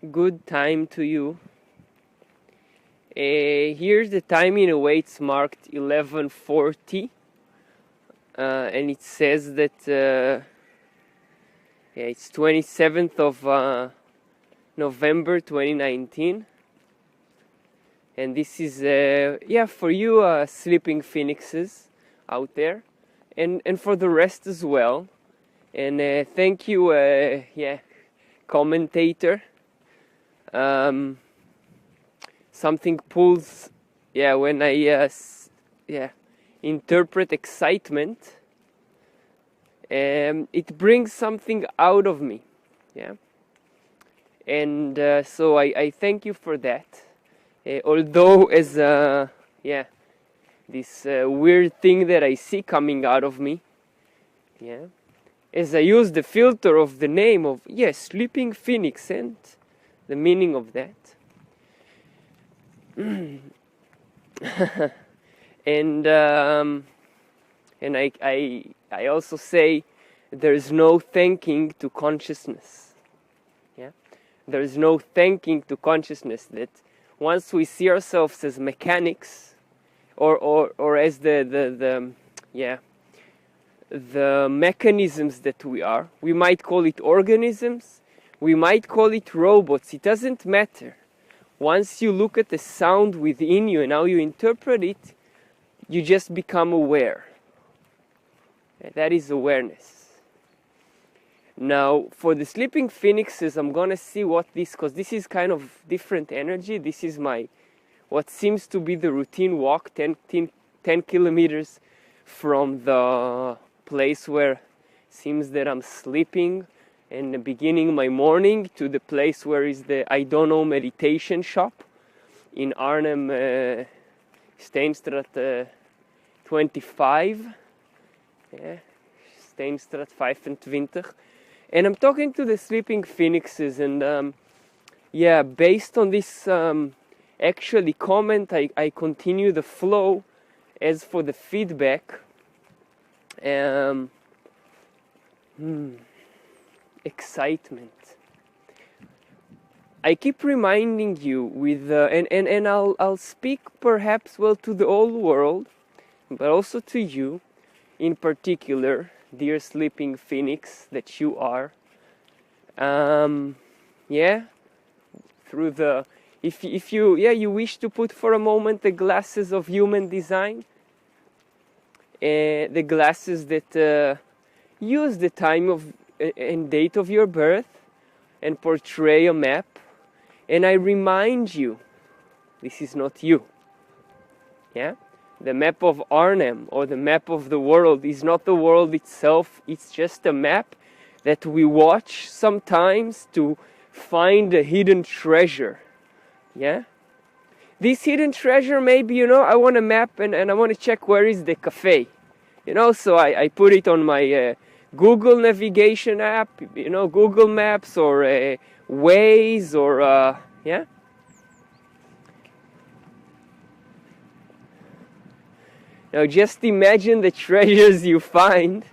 good time to you. Here's the time. In a way, it's marked 11:40, and it says that it's 27th of November 2019, and this is for you sleeping phoenixes out there, and for the rest as well. And thank you, commentator. Something pulls, when I interpret excitement, it brings something out of me, and so I thank you for that. Although as this weird thing that I see coming out of me, as I use the filter of the name of Sleeping Phoenix and the meaning of that. and I also say there's no thanking to consciousness. There's no thanking to consciousness, that once we see ourselves as mechanics, or as the mechanisms that we are, we might call it organisms, we might call it robots, it doesn't matter. Once you look at the sound within you and how you interpret it, you just become aware. That is awareness. Now, for the sleeping phoenixes, I'm gonna see what this, because this is kind of different energy. This is what seems to be the routine walk, 10 kilometers from the place where it seems that I'm sleeping and beginning my morning, to the place where is the I don't know meditation shop in Arnhem, Steenstraat 25, Steenstraat 25. And I'm talking to the sleeping phoenixes, and based on this actually comment, I continue the flow. As for the feedback, excitement. I keep reminding you with and I'll speak perhaps to the whole world, but also to you in particular, dear sleeping phoenix that you are. Through the if you wish to put for a moment the glasses of human design, the glasses that use the time of and date of your birth and portray a map, and I remind you, this is not you. The map of Arnhem or the map of the world is not the world itself. It's just a map that we watch sometimes to find a hidden treasure. This hidden treasure, maybe, I want a map and I want to check where is the cafe. So I put it on my Google navigation app, Google Maps or Waze or, Now just imagine the treasures you find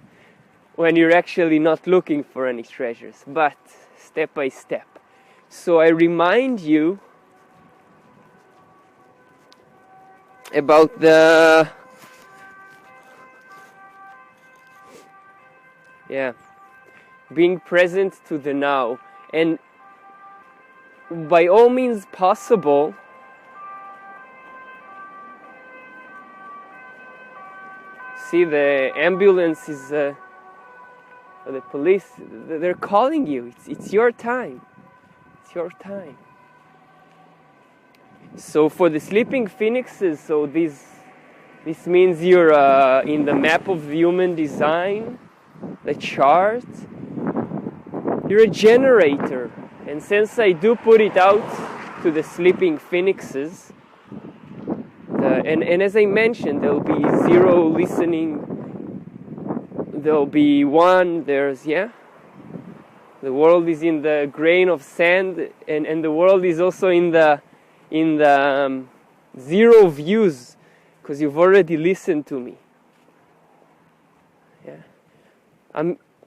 when you're actually not looking for any treasures, but step by step. So I remind you about the being present to the now, and by all means possible, see the ambulance is the police, they're calling you. It's your time. It's your time. So for the sleeping phoenixes, so this means you're in the map of human design, the chart. You're a generator, and since I do put it out to the sleeping phoenixes, and as I mentioned, there'll be 0 listening, there'll be 1, there's the world is in the grain of sand, and the world is also in the 0 views, because you've already listened to me.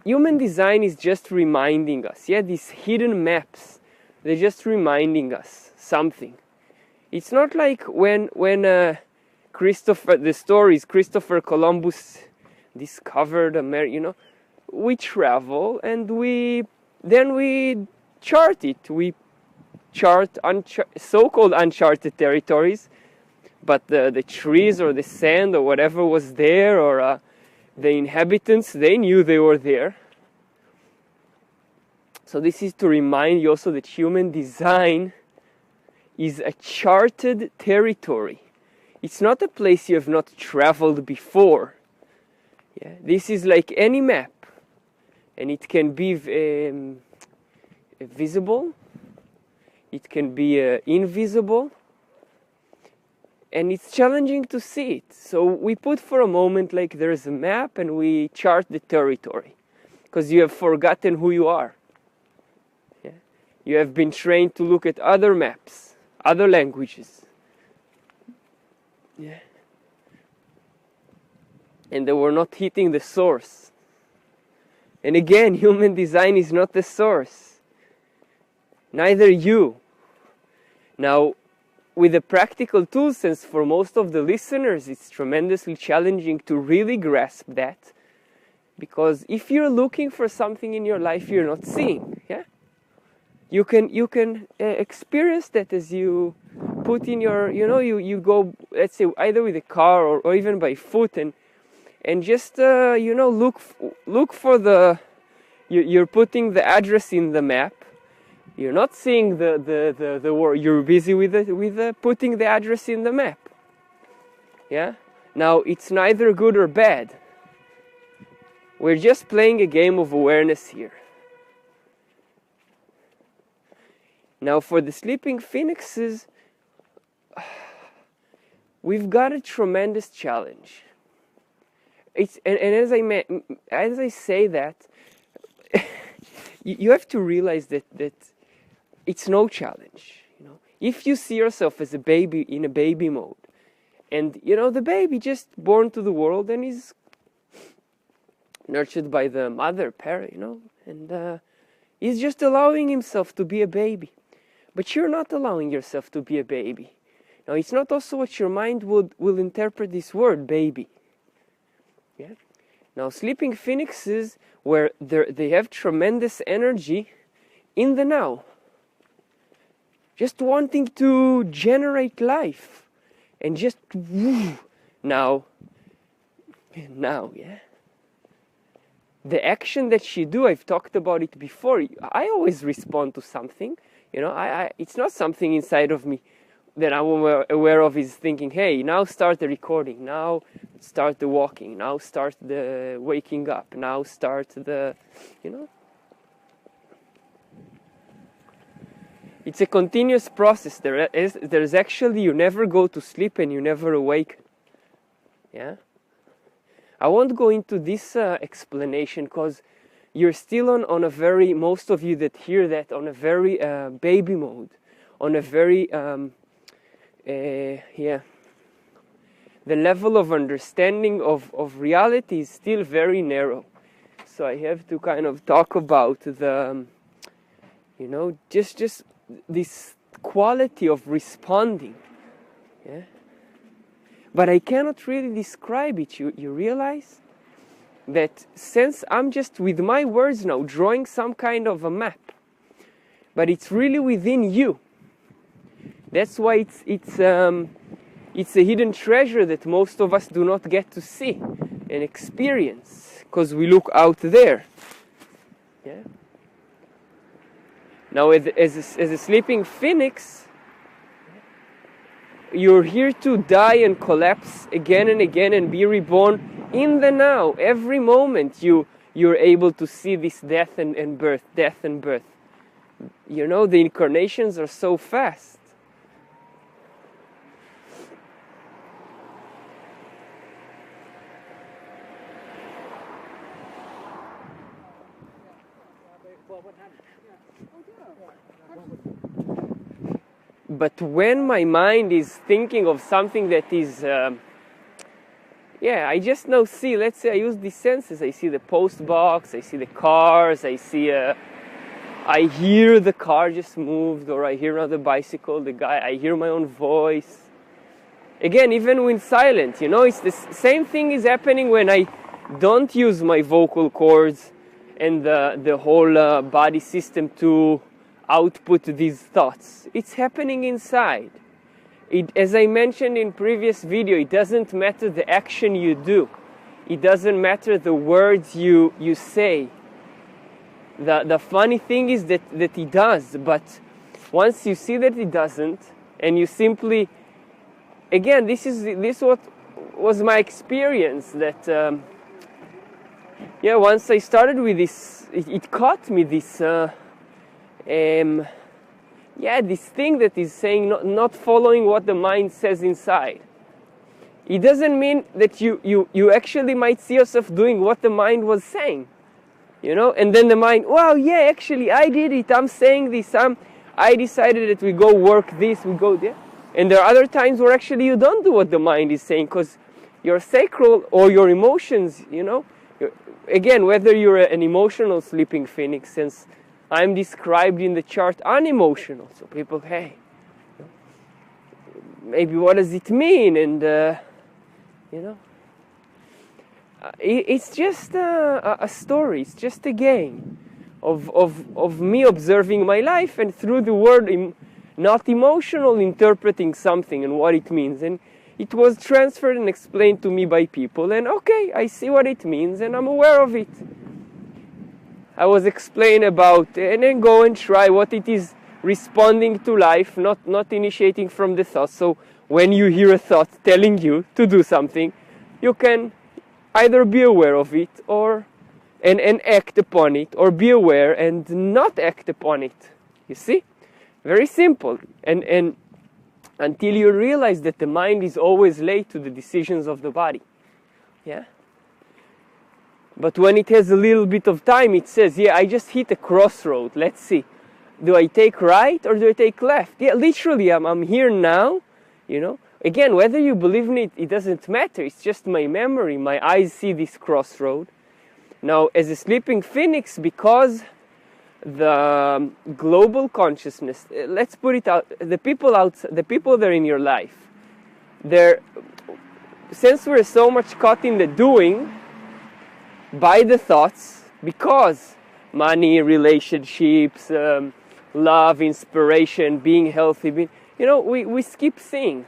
Human design is just reminding us, these hidden maps They're just reminding us something. It's not like when Christopher Columbus discovered America, we travel and then we chart it. We chart so-called uncharted territories, but the trees or the sand or whatever was there, or the inhabitants, they knew they were there. So this is to remind you also that human design is a charted territory. It's not a place you have not traveled before. Yeah? This is like any map, and it can be visible, it can be invisible, and it's challenging to see it. So we put for a moment like there's a map and we chart the territory, because you have forgotten who you are. Yeah? You have been trained to look at other maps, other languages. Yeah. And they were not hitting the source. And again, human design is not the source. Neither you. Now, with the practical tools, since for most of the listeners it's tremendously challenging to really grasp that, because if you're looking for something in your life you're not seeing, yeah, you can experience that as you put in your, you go, let's say, either with a car or even by foot, and just look for the, you're putting the address in the map. You're not seeing the word. You're busy with putting the address in the map. Yeah. Now it's neither good or bad. We're just playing a game of awareness here. Now for the sleeping phoenixes, we've got a tremendous challenge. And as I say that, you have to realize that it's no challenge. If you see yourself as a baby in a baby mode, and the baby just born to the world and is nurtured by the mother, parent, and he's just allowing himself to be a baby. But you're not allowing yourself to be a baby. Now, it's not also what your mind will interpret this word, baby. Yeah. Now, sleeping phoenixes, where they have tremendous energy in the now, just wanting to generate life, and just now, yeah. The action that you do, I've talked about it before. I always respond to something. It's not something inside of me that I'm aware of is thinking, hey, now start the recording, now start the walking, now start the waking up, now start the, It's a continuous process. There's actually, you never go to sleep and you never awaken. Yeah? I won't go into this explanation because you're still on a very, most of you that hear that, on a very baby mode, on a very, the level of understanding of reality is still very narrow. So I have to kind of talk about the, just this quality of responding. Yeah. But I cannot really describe it. You realize that since I'm just with my words now drawing some kind of a map, but it's really within you. That's why it's a hidden treasure that most of us do not get to see and experience because we look out there. Yeah. Now, as a sleeping phoenix, you're here to die and collapse again and again and be reborn in the now. Every moment you're able to see this death and birth, death and birth. The incarnations are so fast. But when my mind is thinking of something that is, I just now see, let's say I use these senses. I see the post box, I see the cars, I see I hear the car just moved, or I hear another bicycle, the guy, I hear my own voice. Again, even when silent, it's the same thing is happening when I don't use my vocal cords and the whole body system to output these thoughts. It's happening inside. As I mentioned in previous video, it doesn't matter the action you do. It doesn't matter the words you say. The funny thing is that it does, but once you see that it doesn't, and you simply, again, this what was my experience, that once I started with this, it caught me, this this thing that is saying not following what the mind says inside. It doesn't mean that you actually might see yourself doing what the mind was saying. And then the mind, wow, yeah, actually I did it, I'm saying this, I decided that we go work this, we go there. And there are other times where actually you don't do what the mind is saying, because your sacral or your emotions, again, whether you're an emotional sleeping phoenix, since I'm described in the chart unemotional, so people, hey, maybe what does it mean? And it's just a story. It's just a game of me observing my life, and through the word not emotional, interpreting something and what it means. And it was transferred and explained to me by people, and okay, I see what it means and I'm aware of it. I was explained about, and then go and try what it is responding to life, not initiating from the thought. So when you hear a thought telling you to do something, you can either be aware of it and act upon it, or be aware and not act upon it. You see? Very simple. And until you realize that the mind is always late to the decisions of the body. Yeah? But when it has a little bit of time, it says, yeah, I just hit a crossroad. Let's see. Do I take right or do I take left? Yeah, literally, I'm here now, Again, whether you believe in it, it doesn't matter. It's just my memory. My eyes see this crossroad. Now, as a sleeping phoenix, because the global consciousness, let's put it out, the people that are in your life, since we're so much caught in the doing, by the thoughts, because money, relationships, love, inspiration, being healthy, we skip seeing.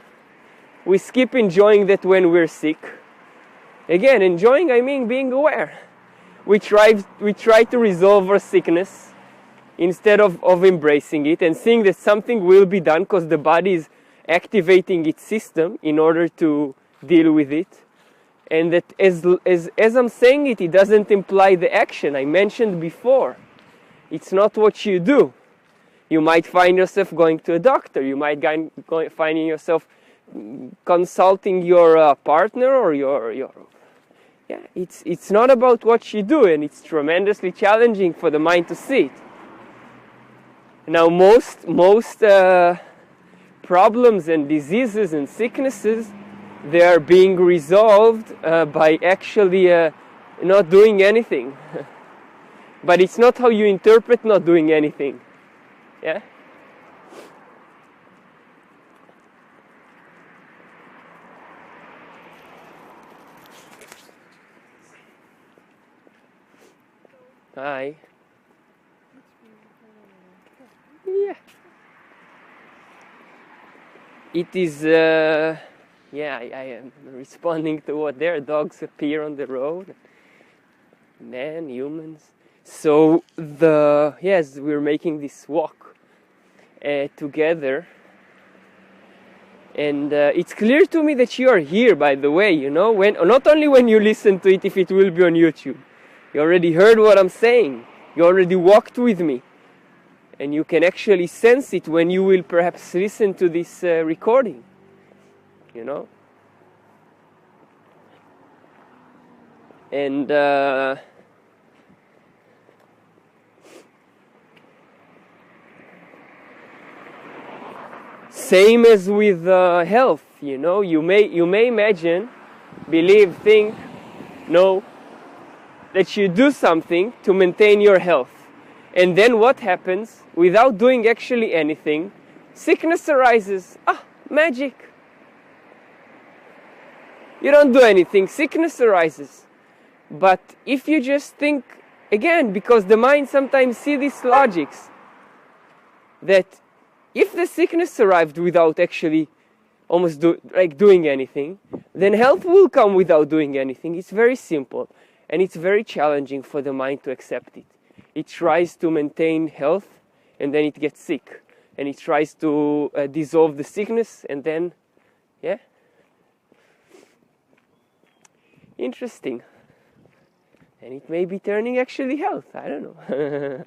We skip enjoying that when we're sick. Again, enjoying, I mean being aware. We try to resolve our sickness instead of embracing it and seeing that something will be done because the body is activating its system in order to deal with it. And that as I'm saying it, it doesn't imply the action I mentioned before. It's not what you do. You might find yourself going to a doctor. You might finding yourself consulting your partner or your it's not about what you do, and it's tremendously challenging for the mind to see it. Now most problems and diseases and sicknesses, they are being resolved by actually not doing anything. But it's not how you interpret not doing anything. Yeah. Hi. Yeah. It is, I am responding to what their dogs appear on the road. Men, humans. So, we're making this walk together. And it's clear to me that you are here, by the way, not only when you listen to it, if it will be on YouTube. You already heard what I'm saying. You already walked with me. And you can actually sense it when you will perhaps listen to this recording. And same as with health, you may imagine, believe, think, know that you do something to maintain your health. And then what happens? Without doing actually anything, sickness arises. Ah, magic. You don't do anything, sickness arises. But if you just think, again, because the mind sometimes sees these logics, that if the sickness arrived without actually doing anything, then health will come without doing anything. It's very simple, and it's very challenging for the mind to accept it. It tries to maintain health, and then it gets sick. And it tries to dissolve the sickness, and then, yeah. Interesting. And it may be turning actually health, I don't know.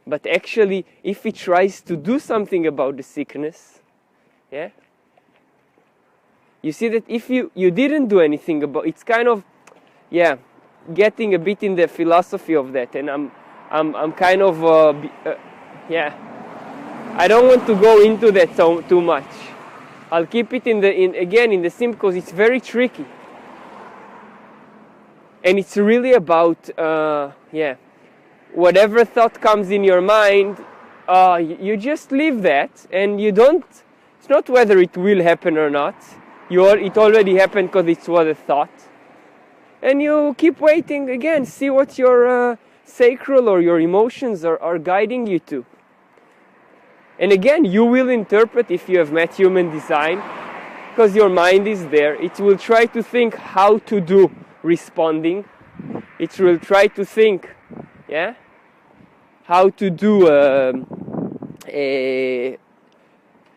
But actually, if it tries to do something about the sickness, yeah, you see that if you didn't do anything about, it's kind of, yeah, getting a bit in the philosophy of that, and I'm kind of, yeah, I don't want to go into that too much. I'll keep it in the sim, because it's very tricky, and it's really about, yeah. Whatever thought comes in your mind, you just leave that, and you don't. It's not whether it will happen or not. It already happened because it was a thought, and you keep waiting again. See what your sacral or your emotions are guiding you to. And again, you will interpret if you have met human design, because your mind is there. It will try to think how to do responding. It will try to think, yeah, how to do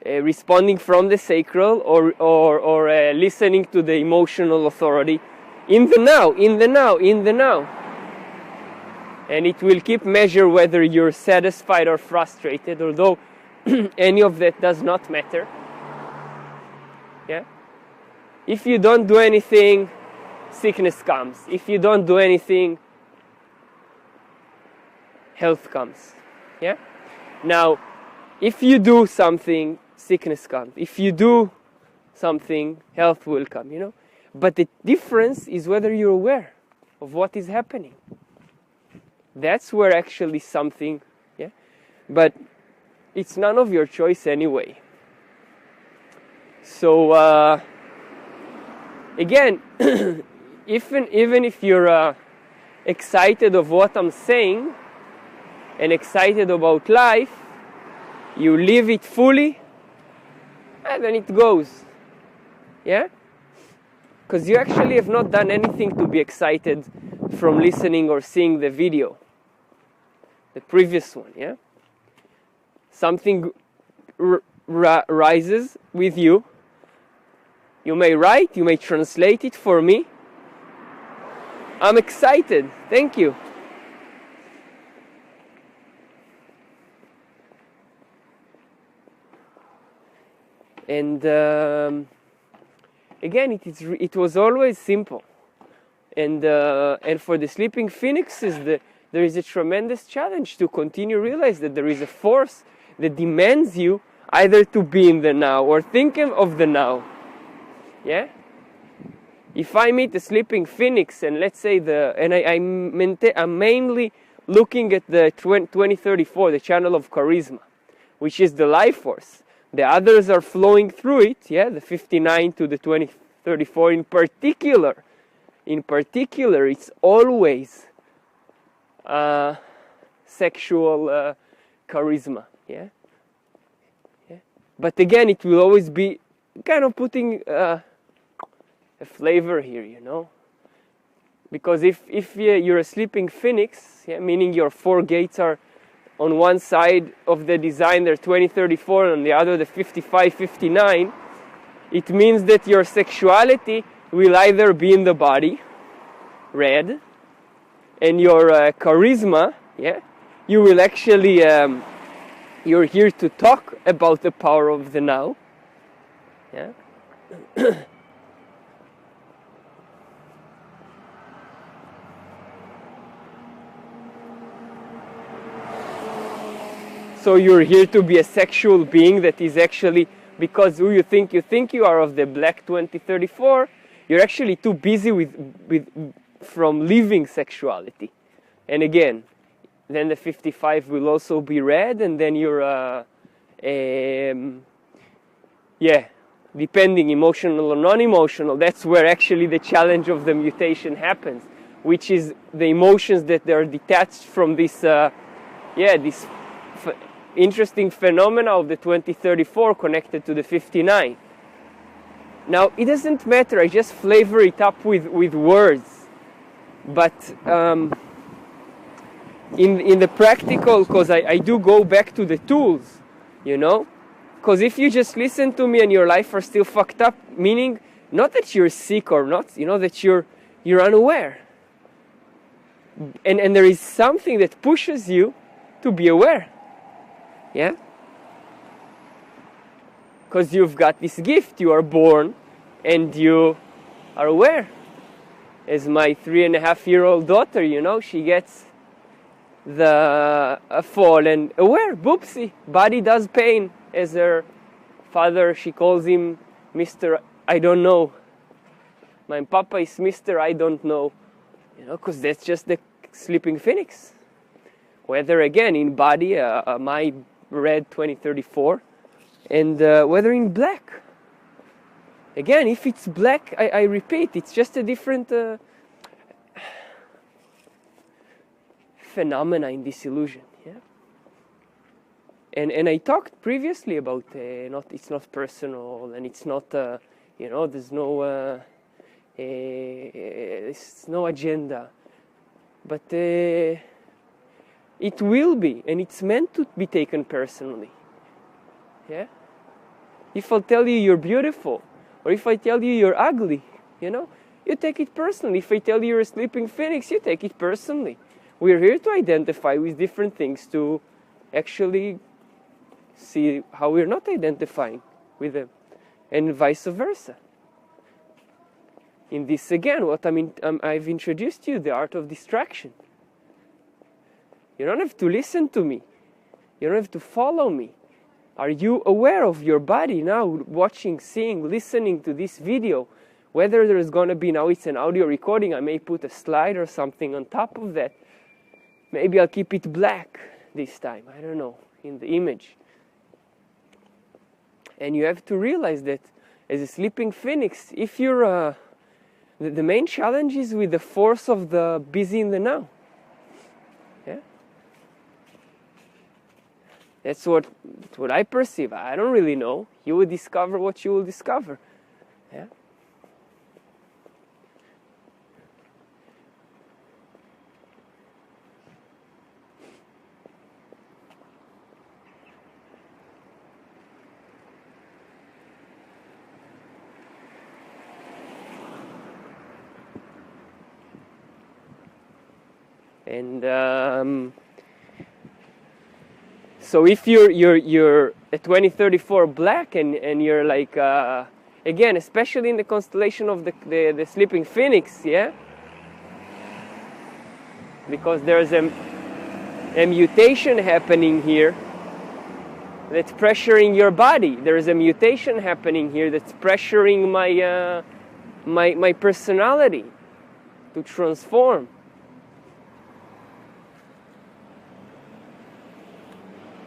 responding from the sacral or listening to the emotional authority in the now. And it will keep measure whether you're satisfied or frustrated, although any of that does not matter. Yeah? If you don't do anything, sickness comes. If you don't do anything, health comes. Yeah? Now, if you do something, sickness comes. If you do something, health will come, you know? But the difference is whether you're aware of what is happening. That's where actually something, yeah? But it's none of your choice anyway. So, again, even if you're excited of what I'm saying, and excited about life, you live it fully, and then it goes. Yeah? Because you actually have not done anything to be excited from listening or seeing the video. The previous one, yeah? Something rises with you. You may write, you may translate it for me. I'm excited. Thank you. And again, it was always simple. And for the sleeping phoenixes, there is a tremendous challenge to continue realize that there is a force that demands you either to be in the now or thinking of the now. Yeah? If I meet a sleeping phoenix, and let's say I'm mainly looking at the 2034, the channel of charisma, which is the life force. The others are flowing through it, yeah, the 59 to the 2034 in particular. In particular, it's always sexual charisma, yeah? Yeah. But again, it will always be kind of putting a flavor here, you know? Because if you're a sleeping phoenix, yeah, meaning your 4 gates are on one side of the design, they're 2034, and on the other, the 55, 59, it means that your sexuality will either be in the body, red, and your charisma, yeah, you will actually, you're here to talk about the power of the now, yeah. So you're here to be a sexual being that is actually, because who you think you are of the black 2034, you're actually too busy from living sexuality. And again, then the 55 will also be red, and then your depending emotional or non-emotional, that's where actually the challenge of the mutation happens, which is the emotions that are detached from this interesting phenomena of the 2034 connected to the 59. Now, it doesn't matter, I just flavor it up with words, but in the practical, because I do go back to the tools, you know, because if you just listen to me and your life are still fucked up, meaning not that you're sick or not, you know, that you're unaware. And there is something that pushes you to be aware. Yeah? Because you've got this gift, you are born and you are aware. As my 3.5-year-old daughter, you know, she gets the fall and aware, boopsie, body does pain. As her father, she calls him Mr. I don't know. My papa is Mr. I don't know. You know, because that's just the sleeping phoenix. Whether again in body, my red 2034, and whether in black. Again, if it's black, I repeat, it's just a different phenomena in this illusion. Yeah. And I talked previously about it's not personal, and it's not you know, there's no agenda, but it will be, and it's meant to be taken personally. Yeah. If I tell you you're beautiful, or if I tell you you're ugly, you know, you take it personally. If I tell you you're a sleeping phoenix, you take it personally. We're here to identify with different things to actually see how we're not identifying with them, and vice versa. In this again, what I've introduced you, the art of distraction. You don't have to listen to me. You don't have to follow me. Are you aware of your body now, watching, seeing, listening to this video? Whether there's going to be, now it's an audio recording, I may put a slide or something on top of that. Maybe I'll keep it black this time, I don't know, in the image. And you have to realize that as a sleeping phoenix, if you're, the main challenge is with the force of the busy in the now. Yeah? That's what I perceive. I don't really know. You will discover what you will discover. Yeah? And so if you're a 2034 black and you're like again, especially in the constellation of the sleeping phoenix, yeah, because there's a mutation happening here that's pressuring your body. There's a mutation happening here that's pressuring my personality to transform.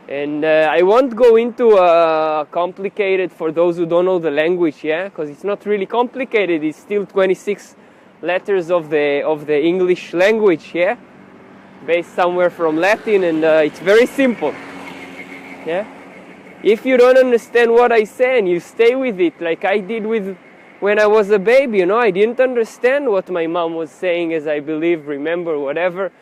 And I won't go into complicated for those who don't know the language, yeah, because it's not really complicated. It's still 26 letters of the English language, yeah, based somewhere from Latin, and it's very simple, yeah. If you don't understand what I say and you stay with it, like I did when I was a baby, you know, I didn't understand what my mom was saying, as I believe, remember, whatever.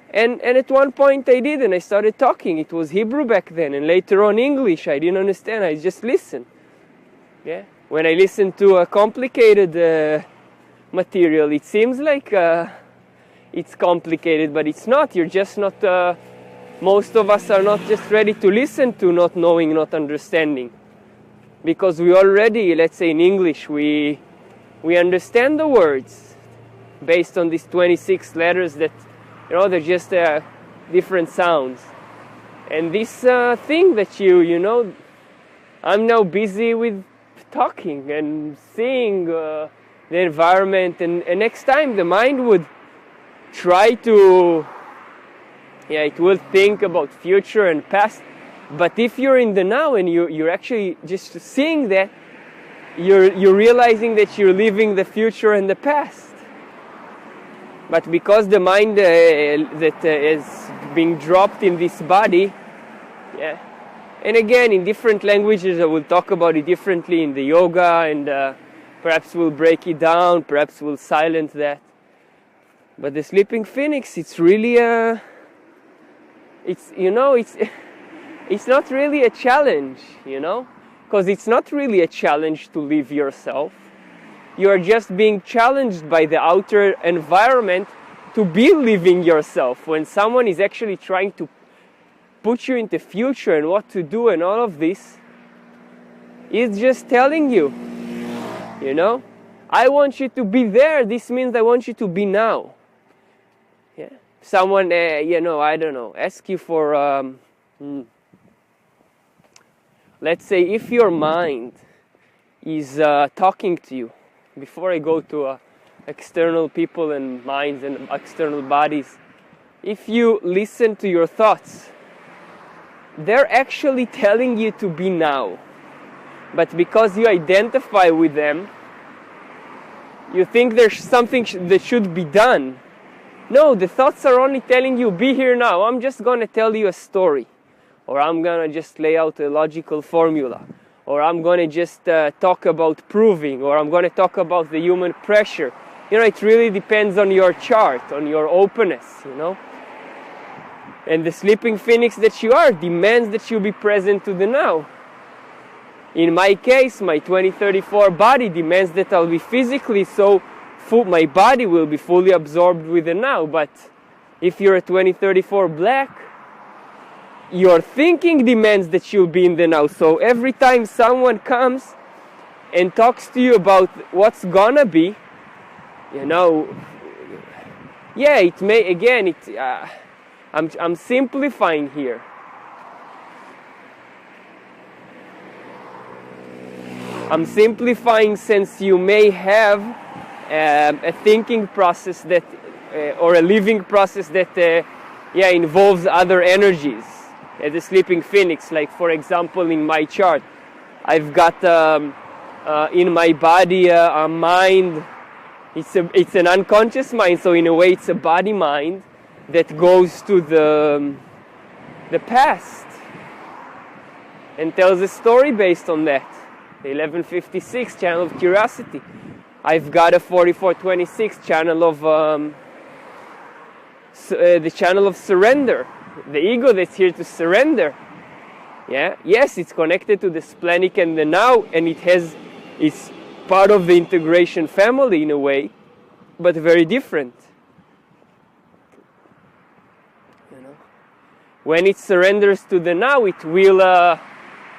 And at one point I did, and I started talking. It was Hebrew back then, and later on English. I didn't understand. I just listened. Yeah. When I listen to a complicated material, it seems like it's complicated, but it's not. You're just not. Most of us are not just ready to listen to not knowing, not understanding, because we already, let's say in English, we understand the words based on these 26 letters that. You know, they're just different sounds. And this thing that you know, I'm now busy with talking and seeing the environment. And next time the mind would try to Yeah, it will think about future and past. But if you're in the now and you're actually just seeing that, you're realizing that you're living the future and the past. But because the mind that is being dropped in this body, yeah. And again, in different languages, I will talk about it differently in the yoga, and perhaps we'll break it down, perhaps we'll silence that. But the sleeping phoenix, it's really it's not really a challenge, because it's not really a challenge to live yourself. You are just being challenged by the outer environment to be living yourself. When someone is actually trying to put you in the future and what to do and all of this, he's just telling you, I want you to be there. This means I want you to be now. Yeah. Someone, I don't know, ask you for, let's say if your mind is talking to you, before I go to external people and minds and external bodies, if you listen to your thoughts, they're actually telling you to be now. But because you identify with them, you think there's something that should be done. No, the thoughts are only telling you, be here now. I'm just going to tell you a story. Or I'm going to just lay out a logical formula. Or I'm going to just talk about proving. Or I'm going to talk about the human pressure. It really depends on your chart, on your openness, And the sleeping phoenix that you are demands that you be present to the now. In my case, my 2034 body demands that I'll be physically so full, my body will be fully absorbed with the now. But if you're a 2034 black, your thinking demands that you'll be in the now. So every time someone comes and talks to you about what's gonna be, yeah, it may, again, I'm simplifying here. I'm simplifying since you may have a thinking process that, or a living process that, involves other energies. The sleeping phoenix, like for example in my chart, I've got in my body a mind. It's an unconscious mind, so in a way it's a body mind that goes to the past and tells a story based on that. The 1156 channel of curiosity. I've got a 4426 channel of the channel of surrender. The ego that's here to surrender. Yeah. Yes, it's connected to the splenic and the now, and it's part of the integration family in a way, but very different. When it surrenders to the now, it will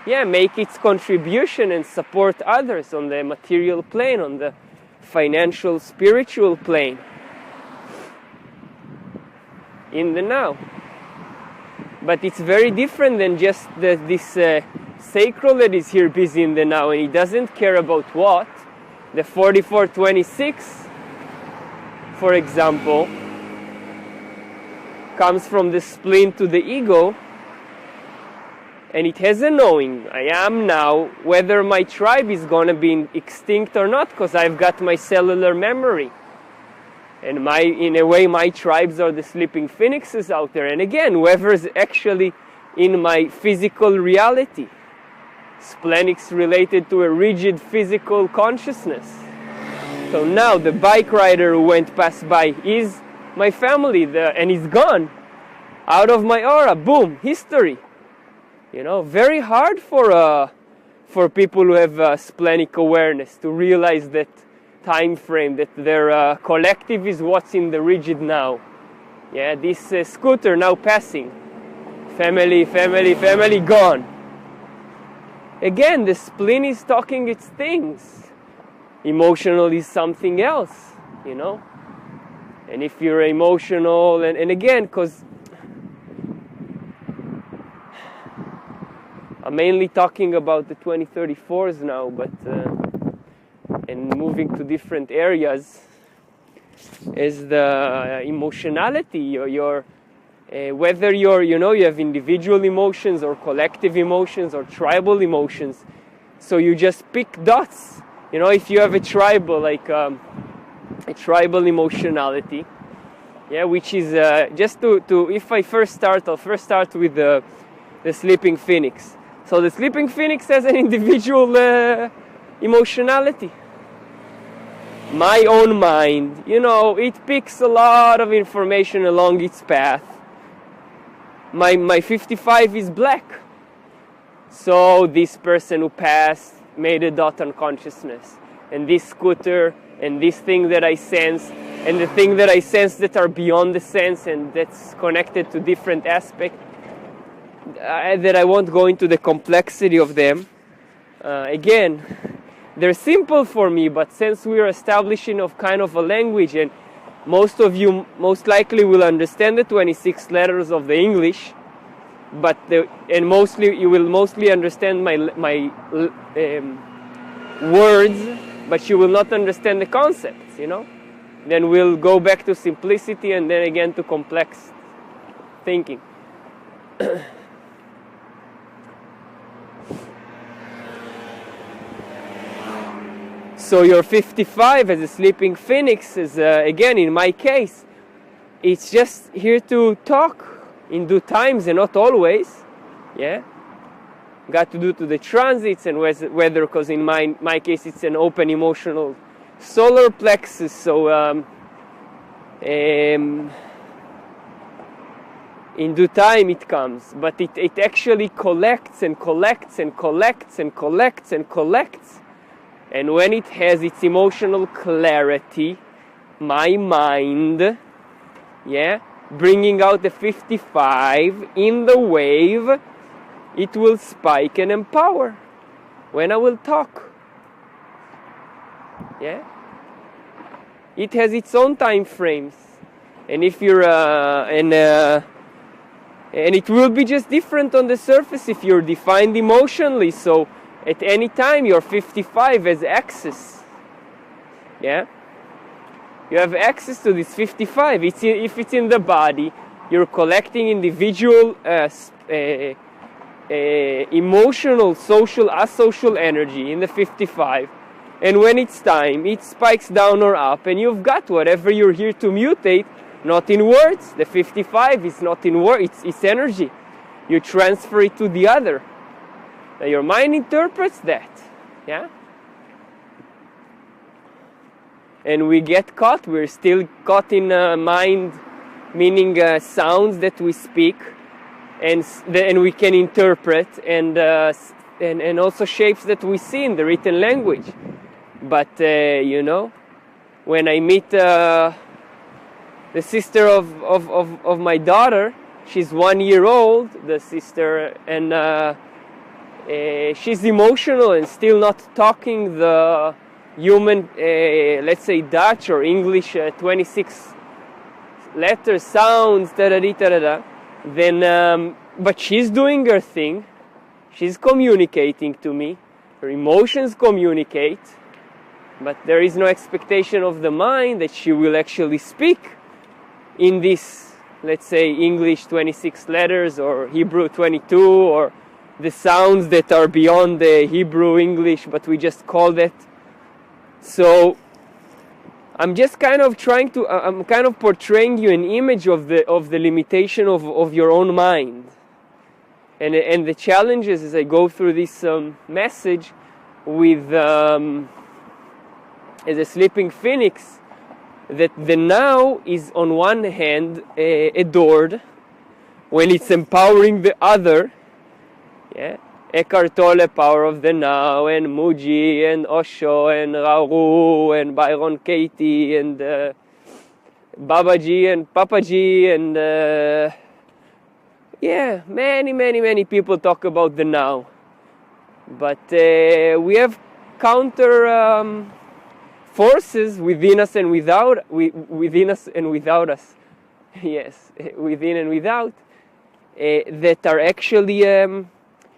make its contribution and support others on the material plane, on the financial, spiritual plane. In the now. But it's very different than just this sacral that is here busy in the now, and he doesn't care about what. The 4426, for example, comes from the spleen to the ego, and it has a knowing. I am now, whether my tribe is going to be extinct or not, because I've got my cellular memory. And in a way, my tribes are the sleeping phoenixes out there. And again, whoever's actually in my physical reality. Splenics related to a rigid physical consciousness. So now the bike rider who went past by is my family, and he's gone. Out of my aura, boom, history. Very hard for people who have splenic awareness to realize that time frame, that their collective is what's in the rigid now. Yeah, this scooter now passing. Family, gone. Again, the spleen is talking its things. Emotional is something else, And if you're emotional, and again, because I'm mainly talking about the 2034s now, but and moving to different areas, is the emotionality, your Whether you have individual emotions or collective emotions or tribal emotions. So you just pick dots. If you have a tribal, like a tribal emotionality, yeah, which is just to if I'll first start with the sleeping phoenix. So the sleeping phoenix has an individual emotionality. My own mind, it picks a lot of information along its path. My 55 is black. So this person who passed made a dot on consciousness. And this scooter, and this thing that I sense, and the thing that I sense that are beyond the sense, and that's connected to different aspects, that I won't go into the complexity of them. Again, they're simple for me, but since we're establishing of kind of a language, and most of you most likely will understand the 26 letters of the English, but you will mostly understand my words, but you will not understand the concepts, Then we'll go back to simplicity and then again to complex thinking. So your 55 as a sleeping phoenix is, again, in my case, it's just here to talk in due times and not always, yeah? Got to do to the transits and whether, because in my case it's an open emotional solar plexus, so in due time it comes, but it actually collects and collects and collects and collects and collects. And when it has its emotional clarity, my mind, yeah, bringing out the 55 in the wave, it will spike and empower when I will talk. Yeah? It has its own time frames. And if you're, and it will be just different on the surface if you're defined emotionally. So at any time, your 55 has access. Yeah? You have access to this 55. If it's in the body, you're collecting individual emotional, social, asocial energy in the 55. And when it's time, it spikes down or up, and you've got whatever you're here to mutate, not in words. The 55 is not in words, it's energy. You transfer it to the other. Now your mind interprets that, yeah? And we get caught, we're still caught in mind, meaning sounds that we speak, and we can interpret, and also shapes that we see in the written language. But, when I meet the sister of my daughter, she's 1 year old, the sister, and she's emotional and still not talking the human, let's say Dutch or English 26 letter sounds, then, but she's doing her thing, she's communicating to me, her emotions communicate, but there is no expectation of the mind that she will actually speak in this, let's say, English 26 letters or Hebrew 22 or the sounds that are beyond the Hebrew English, but we just call that. So I'm just kind of I'm kind of portraying you an image of the limitation of your own mind. And the challenges as I go through this message with as a sleeping phoenix, that the now is on one hand adored when it's empowering the other. Yeah, Eckhart Tolle, Power of the Now, and Muji, and Osho, and Rauru, and Byron Katie, and Babaji, and Papaji, and yeah, many people talk about the now. But we have counter forces within us and without us. Yes, within and without, that are actually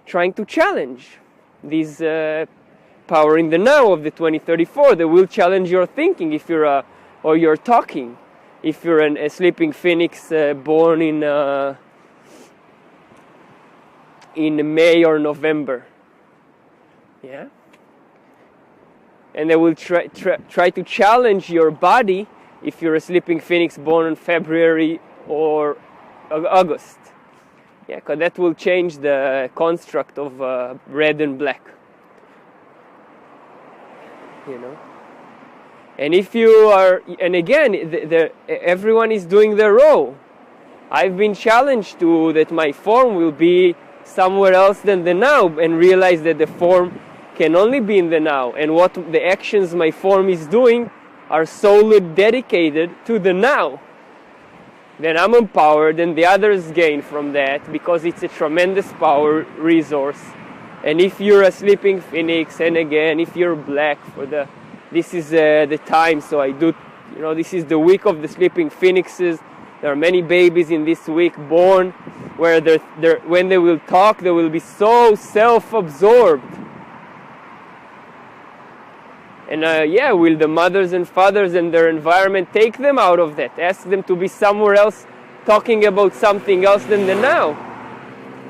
trying to challenge these power in the now of the 2034. That will challenge your thinking if you're or you're talking. if you're a sleeping phoenix born in May or November. Yeah? And they will try to challenge your body if you're a sleeping phoenix born in February or August. Yeah, because that will change the construct of red and black. You know? And if you are, and again, everyone is doing their role. I've been challenged to that my form will be somewhere else than the now, and realize that the form can only be in the now, and what the actions my form is doing are solely dedicated to the now. Then I'm empowered, and the others gain from that, because it's a tremendous power resource. And if you're a sleeping phoenix, and again, if you're black this is the time, so I do, this is the week of the sleeping phoenixes. There are many babies in this week born where when they will talk, they will be so self-absorbed. And will the mothers and fathers and their environment take them out of that? Ask them to be somewhere else, talking about something else than the now.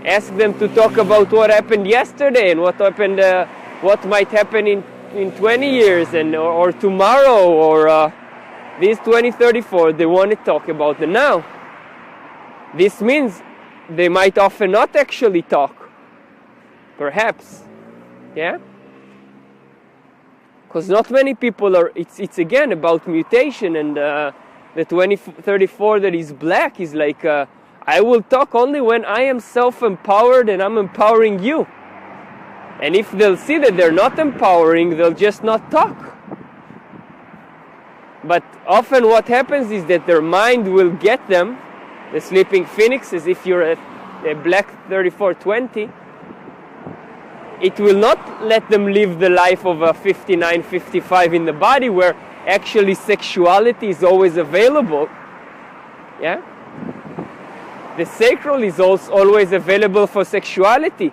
Ask them to talk about what happened yesterday and what might happen in 20 years or tomorrow or this 2034. They want to talk about the now. This means they might often not actually talk. Perhaps. Yeah? Because not many people are, it's again about mutation, and the 2034 that is black is like, I will talk only when I am self-empowered and I'm empowering you. And if they'll see that they're not empowering, they'll just not talk. But often what happens is that their mind will get them, the sleeping phoenixes, if you're a black 3420, it will not let them live the life of a 59, 55 in the body, where actually sexuality is always available. Yeah? The sacral is also always available for sexuality.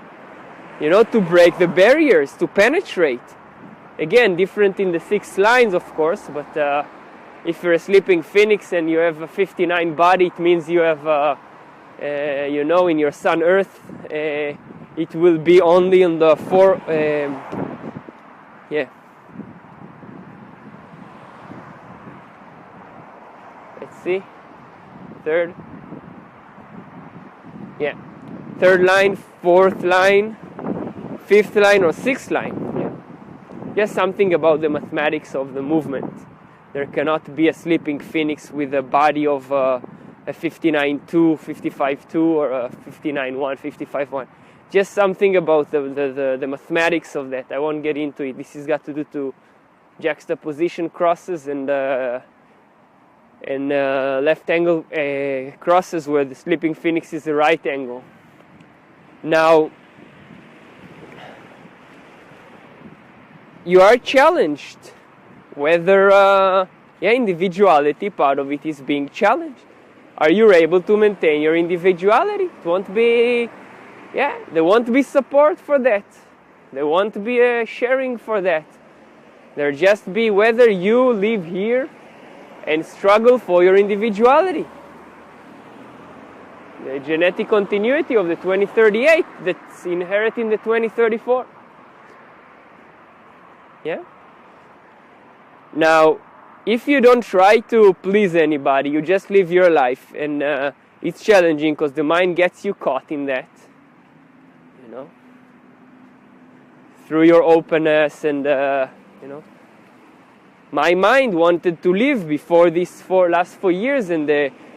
To break the barriers, to penetrate. Again, different in the 6 lines, of course, but if you're a sleeping phoenix and you have a 59 body, it means you have, in your sun earth, it will be only in the 4, Let's see. Third line, 4th line, 5th line or 6th line. Yeah. Just something about the mathematics of the movement. There cannot be a sleeping phoenix with a body of a 59-2, 55-2, or a 59-1, 55-1. Just something about the mathematics of that. I won't get into it. This has got to do to juxtaposition crosses and left angle crosses where the sleeping phoenix is a right angle. Now, you are challenged whether individuality, part of it is being challenged. Are you able to maintain your individuality? It won't be, there won't be support for that. There won't be a sharing for that. There'll just be whether you live here and struggle for your individuality. The genetic continuity of the 2038 that's inherent in the 2034. Yeah? Now, if you don't try to please anybody, you just live your life, and it's challenging because the mind gets you caught in that, through your openness and, My mind wanted to live before these last 4 years, and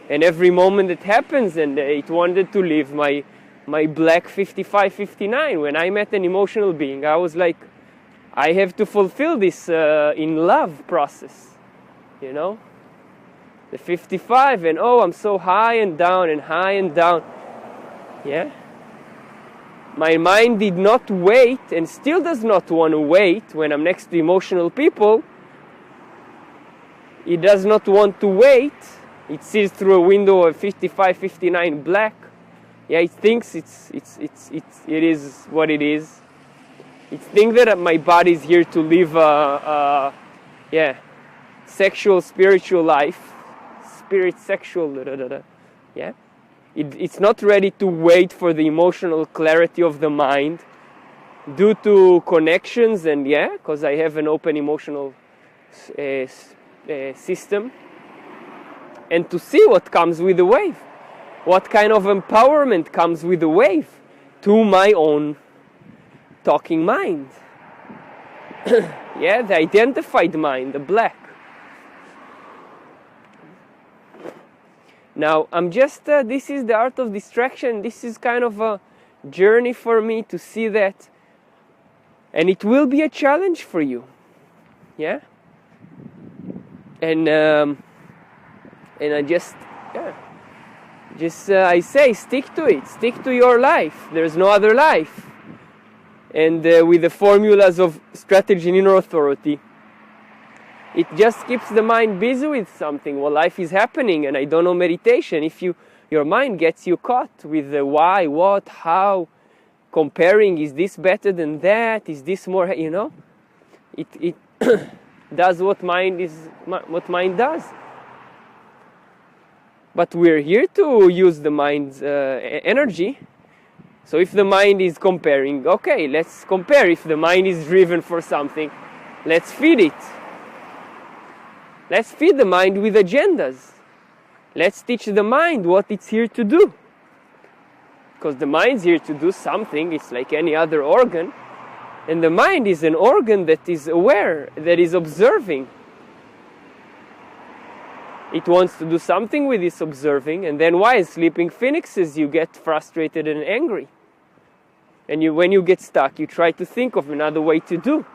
every moment that happens, and it wanted to live my black 55, 59. When I met an emotional being, I was like, I have to fulfill this in love process, The 55, and I'm so high and down and high and down. Yeah? My mind did not wait, and still does not want to wait when I'm next to emotional people. It does not want to wait. It sees through a window of 55, 59 black. Yeah, it thinks it is what it is. It thinks that my body is here to live sexual, spiritual life, spirit, sexual, yeah. It's not ready to wait for the emotional clarity of the mind due to connections and because I have an open emotional system, and to see what comes with the wave, what kind of empowerment comes with the wave to my own talking mind. Yeah, the identified mind, the black. Now, I'm just, this is the art of distraction. This is kind of a journey for me to see that. And it will be a challenge for you. Yeah? And I just, I say, stick to it. Stick to your life. There's no other life. And with the formulas of strategy and inner authority, it just keeps the mind busy with something while life is happening. And I don't know meditation. If your mind gets you caught with the why, what, how, comparing, is this better than that? Is this more, it does what mind does. But we're here to use the mind's energy. So if the mind is comparing, okay, let's compare. If the mind is driven for something, let's feed it. Let's feed the mind with agendas. Let's teach the mind what it's here to do. Because the mind's here to do something. It's like any other organ. And the mind is an organ that is aware, that is observing. It wants to do something with its observing. And then why, as sleeping phoenixes, you get frustrated and angry. And when you get stuck, you try to think of another way to do.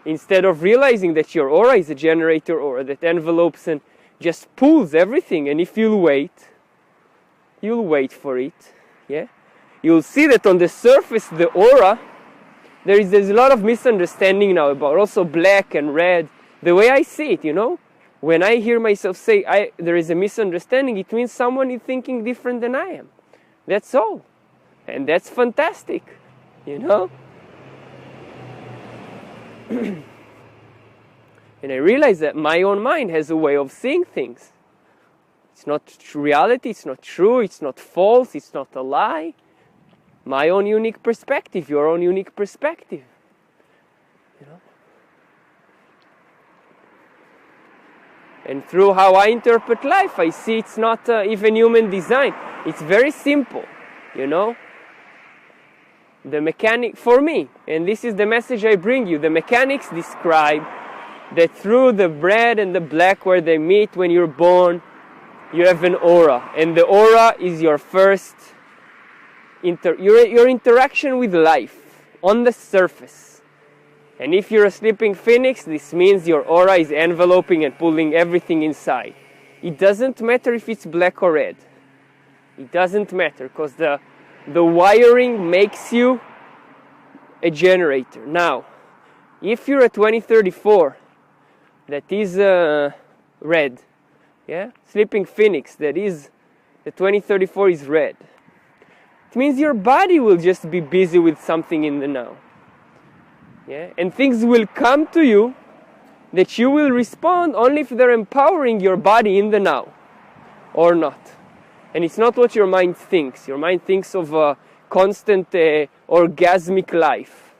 Instead of realizing that your aura is a generator aura that envelopes and just pulls everything. And if you'll wait for it. Yeah, you'll see that on the surface, the aura, there's a lot of misunderstanding now about also black and red. The way I see it, when I hear myself say there is a misunderstanding, it means someone is thinking different than I am. That's all. And that's fantastic, And I realize that my own mind has a way of seeing things. It's not reality, it's not true, it's not false, it's not a lie. My own unique perspective, your own unique perspective. And through how I interpret life, I see it's not even human design. It's very simple, The mechanic, for me, and this is the message I bring you, the mechanics describe that through the red and the black where they meet when you're born, you have an aura. And the aura is your first, your interaction with life on the surface. And if you're a sleeping phoenix, this means your aura is enveloping and pulling everything inside. It doesn't matter if it's black or red. It doesn't matter, because the wiring makes you a generator. Now, if you're a 2034 that is red, sleeping phoenix, that is, the 2034 is red, it means your body will just be busy with something in the now. And things will come to you that you will respond only if they're empowering your body in the now, or not. And it's not what your mind thinks. Your mind thinks of a constant orgasmic life.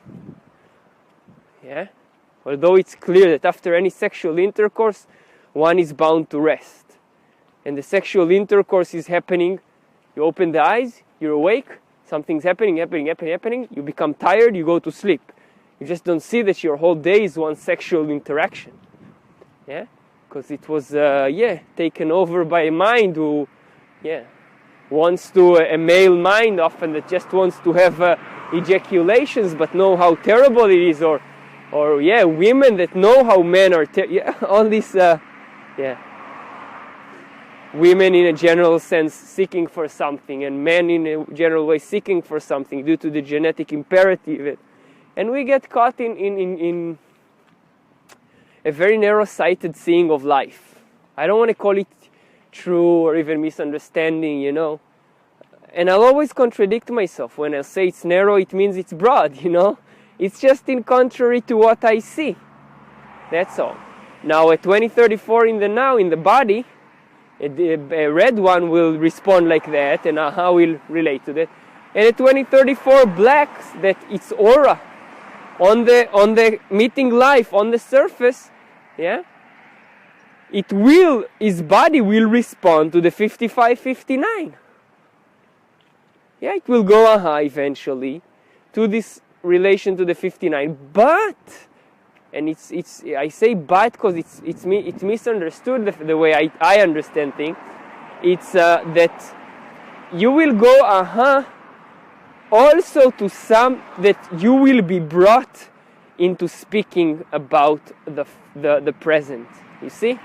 Although it's clear that after any sexual intercourse, one is bound to rest. And the sexual intercourse is happening. You open the eyes, you're awake, something's happening, you become tired, you go to sleep. You just don't see that your whole day is one sexual interaction. Because it was, taken over by a mind who, wants to, a male mind often that just wants to have ejaculations but know how terrible it is, or women that know how men are, all this, women in a general sense seeking for something, and men in a general way seeking for something due to the genetic imperative. And we get caught in a very narrow-sighted seeing of life. I don't want to call it true or even misunderstanding, And I'll always contradict myself. When I say it's narrow, it means it's broad, It's just in contrary to what I see. That's all. Now at 2034 in the now, in the body, A red one will respond like that, and aha will relate to that. And a 2034 black, that its aura on the meeting life on the surface, yeah, his body will respond to the 5559. Yeah, it will go aha eventually to this relation to the 59. But, and I say but because it's misunderstood the way I understand things. It's that you will go aha also to some that you will be brought into speaking about the present. You see?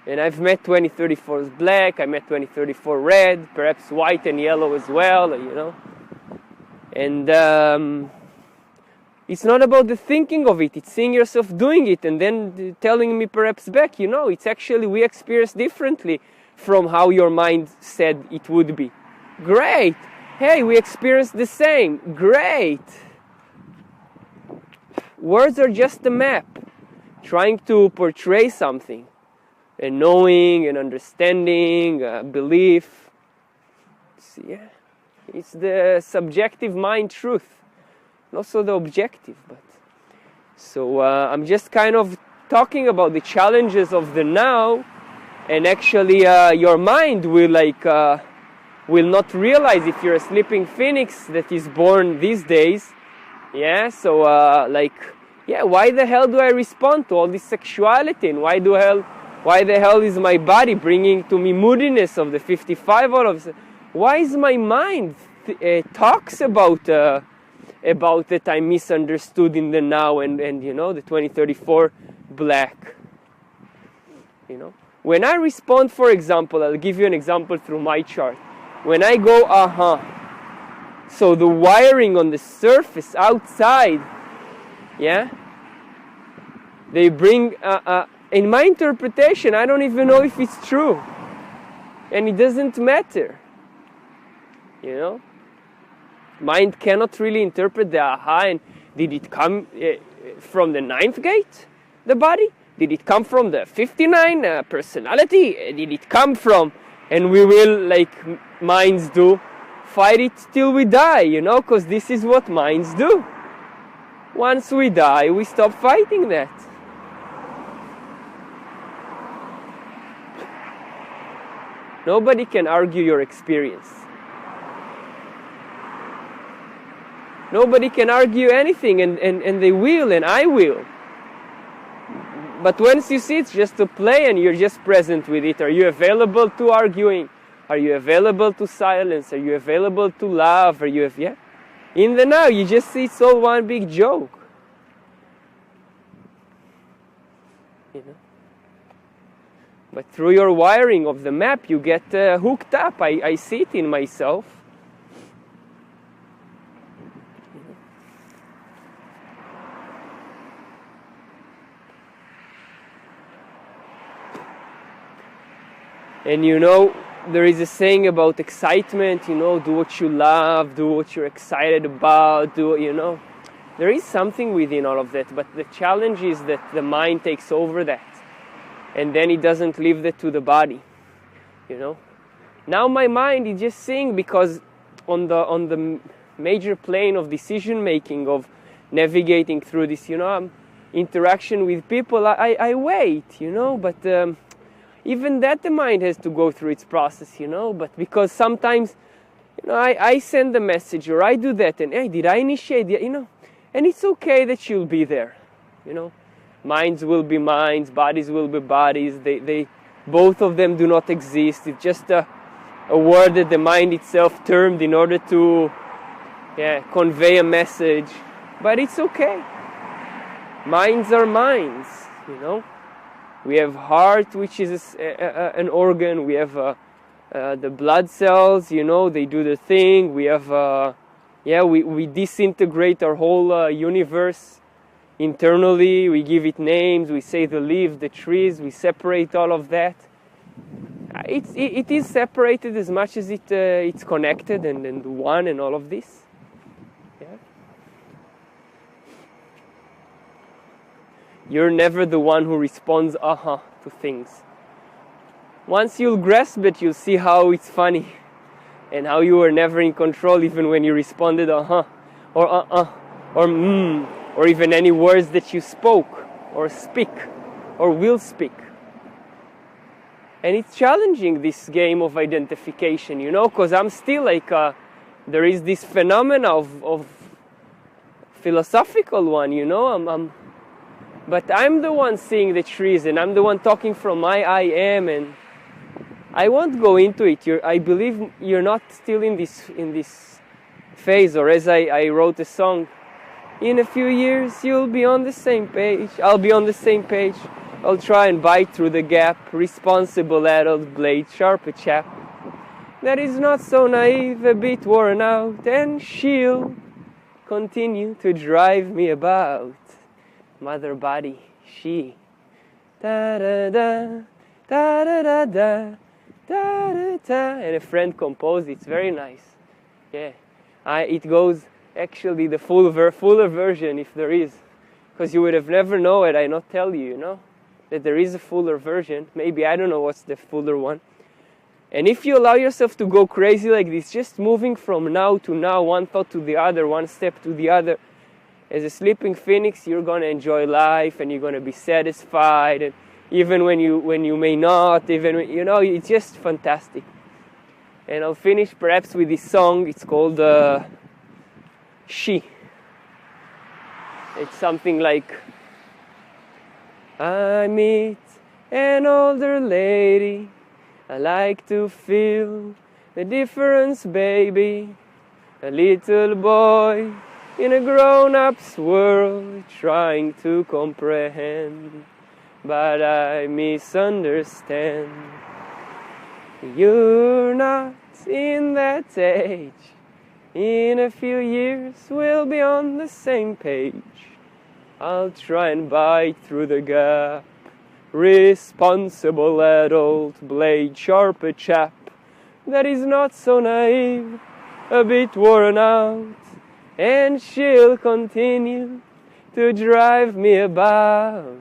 And I've met 2034s black, I met 2034 red, perhaps white and yellow as well, you know. And it's not about the thinking of it, it's seeing yourself doing it and then telling me perhaps back, you know, it's actually we experience differently from how your mind said it would be. Great! Hey, we experience the same. Great! Words are just a map, trying to portray something. A knowing, an understanding, a belief. Yeah, it's the subjective mind truth, not so the objective. But so I'm just kind of talking about the challenges of the now, and actually your mind will will not realize if you're a sleeping phoenix that is born these days. Yeah, so yeah, why the hell do I respond to all this sexuality, and why the hell is my body bringing to me moodiness of the 55 all of? Why is my mind talks about that I'm misunderstood in the now and you know the 2034 black. You know, when I respond, for example, I'll give you an example through my chart. When I go so the wiring on the surface outside, yeah, they bring. In my interpretation, I don't even know if it's true. And it doesn't matter. You know? Mind cannot really interpret the aha. And did it come from the 9th gate, the body? Did it come from the 59 personality? Did it come from, and we will, like minds do, fight it till we die, you know? Because this is what minds do. Once we die, we stop fighting that. Nobody can argue your experience. Nobody can argue anything, and they will, and I will. But once you see it's just a play and you're just present with it, are you available to arguing? Are you available to silence? Are you available to love? Are you, yeah? In the now, you just see it's all one big joke. You know? But through your wiring of the map, you get hooked up. I see it in myself. And you know, there is a saying about excitement, you know, do what you love, do what you're excited about, you know. There is something within all of that, but the challenge is that the mind takes over that. And then it doesn't leave that to the body, you know. Now my mind is just seeing, because on the major plane of decision making, of navigating through this, you know, interaction with people, I wait, you know, but even that the mind has to go through its process, you know. But because sometimes, you know, I send a message or I do that, and hey, did I initiate, you know, and it's okay that you'll be there, you know. Minds will be minds, bodies will be bodies. They both of them do not exist. It's just a word that the mind itself termed in order to convey a message. But it's okay. Minds are minds, you know. We have heart, which is an organ. We have the blood cells, you know, they do the thing. We have, we disintegrate our whole universe. Internally, we give it names, we say the leaves, the trees, we separate all of that. It is separated as much as it's connected and one and all of this. Yeah. You're never the one who responds to things. Once you'll grasp it, you'll see how it's funny and how you were never in control even when you responded or or even any words that you spoke or speak or will speak. And it's challenging, this game of identification, because I'm still like, there is this phenomena of philosophical one, but I'm the one seeing the trees, and I'm the one talking from my I am, and I won't go into it. I believe you're not still in this phase, or as I wrote a song, in a few years you'll be on the same page, I'll be on the same page. I'll try and bite through the gap, responsible adult blade, sharp a chap that is not so naive, a bit worn out, and she'll continue to drive me about. Mother body, she. Da da da, da da da da, da da da. And a friend composed, it's very nice. Yeah, it goes actually the fuller version if there is, because you would have never know it. I not tell you, that there is a fuller version. Maybe, I don't know what's the fuller one. And if you allow yourself to go crazy like this, just moving from now to now, one thought to the other, one step to the other, as a sleeping phoenix, you're going to enjoy life and you're going to be satisfied. And even when you may not, even it's just fantastic. And I'll finish perhaps with this song. It's called She. It's something like, I meet an older lady, I like to feel the difference, baby. A little boy in a grown-up's world, trying to comprehend, but I misunderstand. You're not in that age. In a few years we'll be on the same page. I'll try and bite through the gap. Responsible adult blade, sharp a chap that is not so naive, a bit worn out, and she'll continue to drive me about.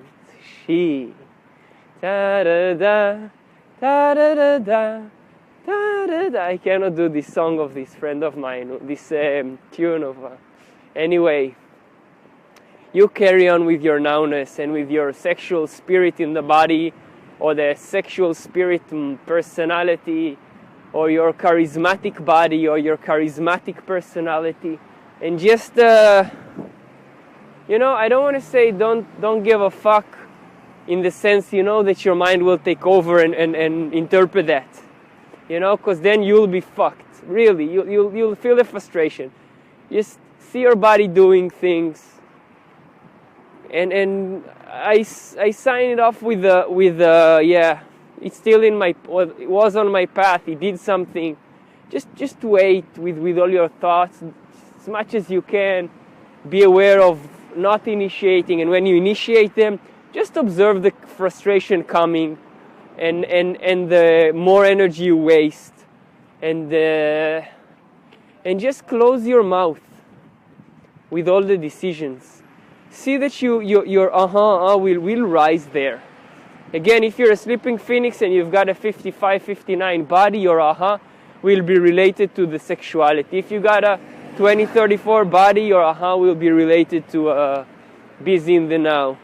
She. Da da da, da da da da, da da da. I cannot do this song of this friend of mine, this tune of. Anyway. You carry on with your nowness and with your sexual spirit in the body, or the sexual spirit personality, or your charismatic body, or your charismatic personality, and just I don't want to say don't give a fuck, in the sense that your mind will take over and interpret that, because then you'll be fucked. Really, you'll feel the frustration. Just see your body doing things. And I sign it off with it's still it was on my path. It did something. Just wait with all your thoughts as much as you can. Be aware of not initiating, and when you initiate them, just observe the frustration coming, and the more energy you waste, and just close your mouth with all the decisions. See that your will rise there. Again, if you're a sleeping phoenix and you've got a 55, 59 body, your will be related to the sexuality. If you got a 20, 34 body, your will be related to busy in the now.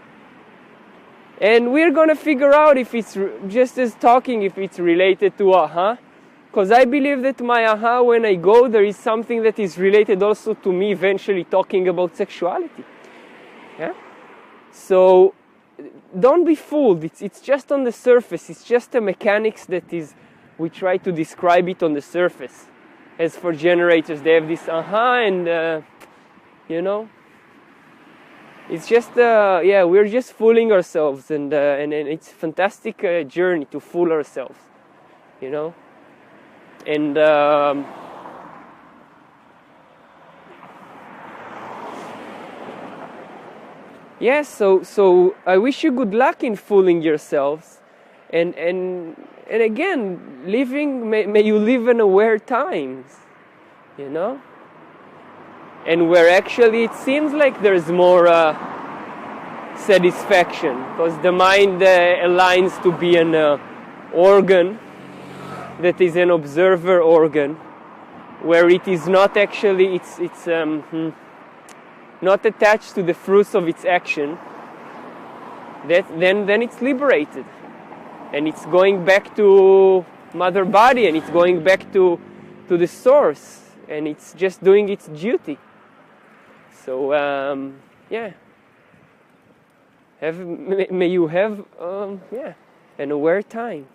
And we're going to figure out if it's just as talking, if it's related to because I believe that my when I go, there is something that is related also to me eventually talking about sexuality. Yeah? So don't be fooled. It's just on the surface. It's just a mechanics that is, we try to describe it on the surface. As for generators, they have this and it's just we're just fooling ourselves, and it's a fantastic journey to fool ourselves, and yes, so I wish you good luck in fooling yourselves, and again, may you live in aware times, and where actually it seems like there's more satisfaction, because the mind aligns to be an organ that is an observer organ, where it is not actually, it's not attached to the fruits of its action. Then it's liberated, and it's going back to mother body, and it's going back to the source, and it's just doing its duty. So may you have an aware time.